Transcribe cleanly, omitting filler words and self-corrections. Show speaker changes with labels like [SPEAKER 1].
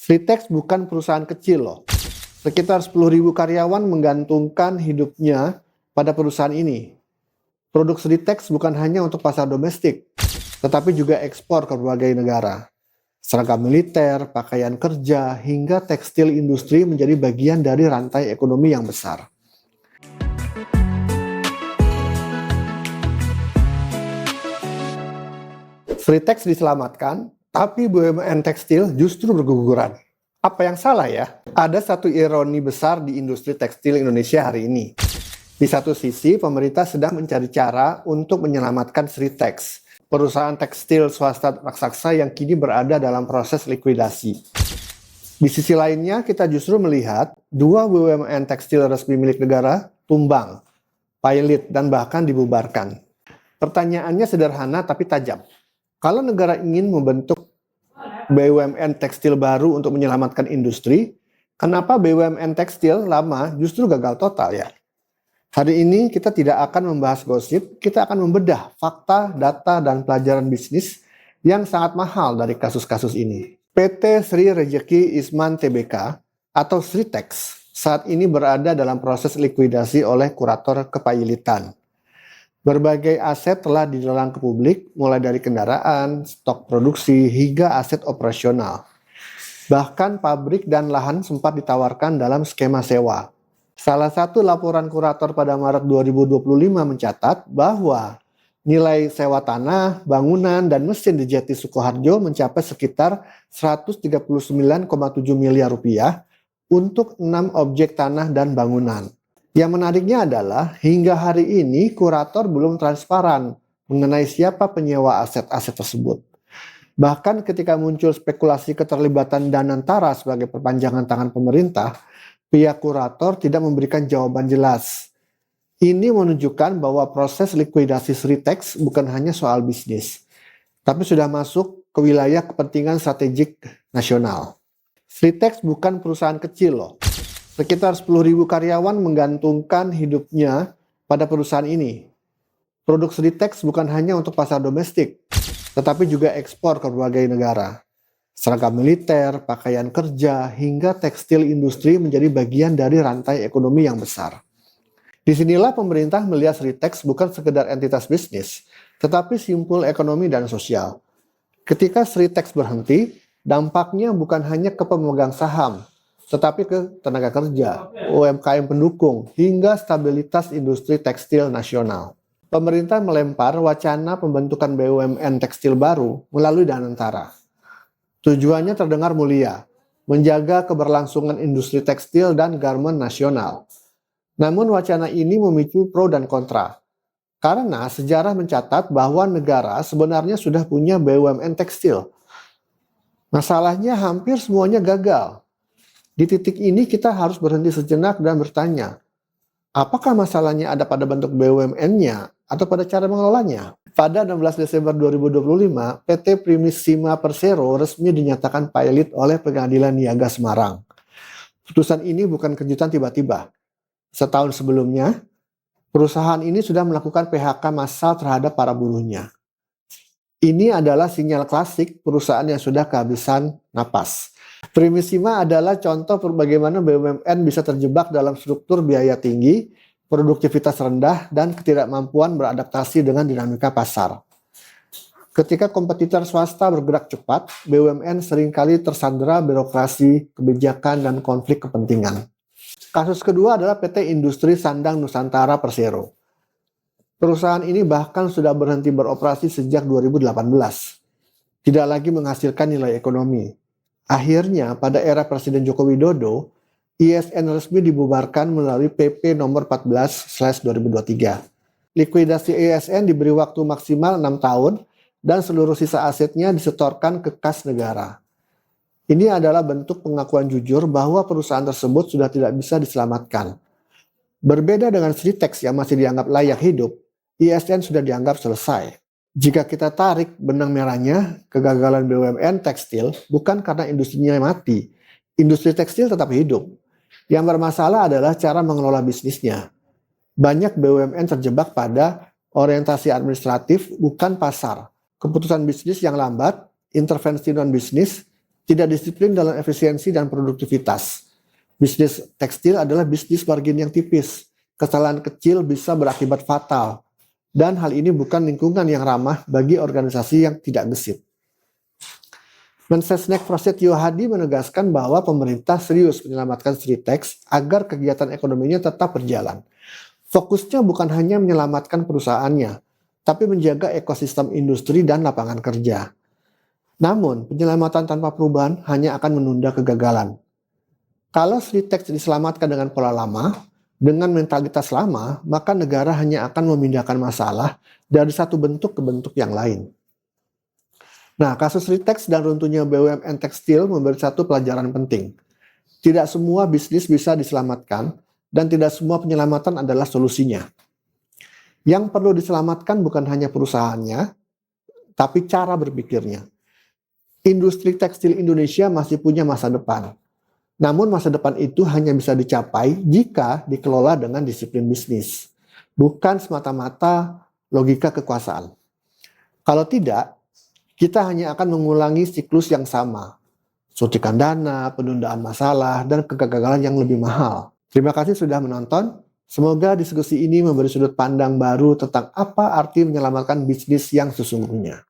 [SPEAKER 1] Sritex bukan perusahaan kecil loh. Sekitar 10.000 karyawan menggantungkan hidupnya pada perusahaan ini. Produk Sritex bukan hanya untuk pasar domestik, tetapi juga ekspor ke berbagai negara. Seragam militer, pakaian kerja, hingga tekstil industri menjadi bagian dari rantai ekonomi yang besar. Sritex diselamatkan, tapi BUMN tekstil justru berguguran. Apa yang salah ya? Ada satu ironi besar di industri tekstil Indonesia hari ini. Di satu sisi, pemerintah sedang mencari cara untuk menyelamatkan Sritex, perusahaan tekstil swasta raksasa yang kini berada dalam proses likuidasi. Di sisi lainnya, kita justru melihat dua BUMN tekstil resmi milik negara tumbang, pilot, dan bahkan dibubarkan. Pertanyaannya sederhana tapi tajam. Kalau negara ingin membentuk BUMN tekstil baru untuk menyelamatkan industri, kenapa BUMN tekstil lama justru gagal total ya? Hari ini kita tidak akan membahas gosip, kita akan membedah fakta, data, dan pelajaran bisnis yang sangat mahal dari kasus-kasus ini. PT Sri Rejeki Isman Tbk atau Sritex saat ini berada dalam proses likuidasi oleh kurator kepailitan. Berbagai aset telah dilelang ke publik, mulai dari kendaraan, stok produksi, hingga aset operasional. Bahkan pabrik dan lahan sempat ditawarkan dalam skema sewa. Salah satu laporan kurator pada Maret 2025 mencatat bahwa nilai sewa tanah, bangunan, dan mesin di Jeti Sukoharjo mencapai sekitar 139,7 miliar rupiah untuk 6 objek tanah dan bangunan. Yang menariknya adalah hingga hari ini kurator belum transparan mengenai siapa penyewa aset-aset tersebut. Bahkan ketika muncul spekulasi keterlibatan Danantara sebagai perpanjangan tangan pemerintah, pihak kurator tidak memberikan jawaban jelas. Ini menunjukkan bahwa proses likuidasi Sritex bukan hanya soal bisnis, tapi sudah masuk ke wilayah kepentingan strategik nasional. Sritex bukan perusahaan kecil loh. Sekitar 10.000 karyawan menggantungkan hidupnya pada perusahaan ini. Produk Sritex bukan hanya untuk pasar domestik, tetapi juga ekspor ke berbagai negara. Seragam militer, pakaian kerja, hingga tekstil industri menjadi bagian dari rantai ekonomi yang besar. Disinilah pemerintah melihat Sritex bukan sekedar entitas bisnis, tetapi simpul ekonomi dan sosial. Ketika Sritex berhenti, dampaknya bukan hanya ke pemegang saham, tetapi ke tenaga kerja, UMKM pendukung, hingga stabilitas industri tekstil nasional. Pemerintah melempar wacana pembentukan BUMN tekstil baru melalui Danantara. Tujuannya terdengar mulia, menjaga keberlangsungan industri tekstil dan garmen nasional. Namun wacana ini memicu pro dan kontra. Karena sejarah mencatat bahwa negara sebenarnya sudah punya BUMN tekstil. Masalahnya hampir semuanya gagal. Di titik ini kita harus berhenti sejenak dan bertanya, apakah masalahnya ada pada bentuk BUMN-nya atau pada cara mengelolanya? Pada 16 Desember 2025, PT Primissima Persero resmi dinyatakan pilot oleh Pengadilan Niaga Semarang. Putusan ini bukan kejutan tiba-tiba. Setahun sebelumnya, perusahaan ini sudah melakukan PHK massal terhadap para buruhnya. Ini adalah sinyal klasik perusahaan yang sudah kehabisan napas. Primissima adalah contoh bagaimana BUMN bisa terjebak dalam struktur biaya tinggi, produktivitas rendah, dan ketidakmampuan beradaptasi dengan dinamika pasar. Ketika kompetitor swasta bergerak cepat, BUMN seringkali tersandera birokrasi, kebijakan, dan konflik kepentingan. Kasus kedua adalah PT Industri Sandang Nusantara Persero. Perusahaan ini bahkan sudah berhenti beroperasi sejak 2018. Tidak lagi menghasilkan nilai ekonomi. Akhirnya, pada era Presiden Joko Widodo, ISN resmi dibubarkan melalui PP nomor 14/2023. Likuidasi ISN diberi waktu maksimal 6 tahun dan seluruh sisa asetnya disetorkan ke kas negara. Ini adalah bentuk pengakuan jujur bahwa perusahaan tersebut sudah tidak bisa diselamatkan. Berbeda dengan Sritex yang masih dianggap layak hidup, ISN sudah dianggap selesai. Jika kita tarik benang merahnya, kegagalan BUMN tekstil bukan karena industrinya mati. Industri tekstil tetap hidup. Yang bermasalah adalah cara mengelola bisnisnya. Banyak BUMN terjebak pada orientasi administratif bukan pasar. Keputusan bisnis yang lambat, intervensi non-bisnis, tidak disiplin dalam efisiensi dan produktivitas. Bisnis tekstil adalah bisnis margin yang tipis. Kesalahan kecil bisa berakibat fatal. Dan hal ini bukan lingkungan yang ramah bagi organisasi yang tidak gesit. Mensesnek Prasetyo Hadi menegaskan bahwa pemerintah serius menyelamatkan Sritex agar kegiatan ekonominya tetap berjalan. Fokusnya bukan hanya menyelamatkan perusahaannya, tapi menjaga ekosistem industri dan lapangan kerja. Namun, penyelamatan tanpa perubahan hanya akan menunda kegagalan. Kalau Sritex diselamatkan dengan pola lama, dengan mentalitas lama, maka negara hanya akan memindahkan masalah dari satu bentuk ke bentuk yang lain. Nah, kasus Sritex dan runtuhnya BUMN tekstil memberi satu pelajaran penting. Tidak semua bisnis bisa diselamatkan, dan tidak semua penyelamatan adalah solusinya. Yang perlu diselamatkan bukan hanya perusahaannya, tapi cara berpikirnya. Industri tekstil Indonesia masih punya masa depan. Namun masa depan itu hanya bisa dicapai jika dikelola dengan disiplin bisnis, bukan semata-mata logika kekuasaan. Kalau tidak, kita hanya akan mengulangi siklus yang sama, suntikan dana, penundaan masalah, dan kegagalan yang lebih mahal. Terima kasih sudah menonton. Semoga diskusi ini memberi sudut pandang baru tentang apa arti menyelamatkan bisnis yang sesungguhnya.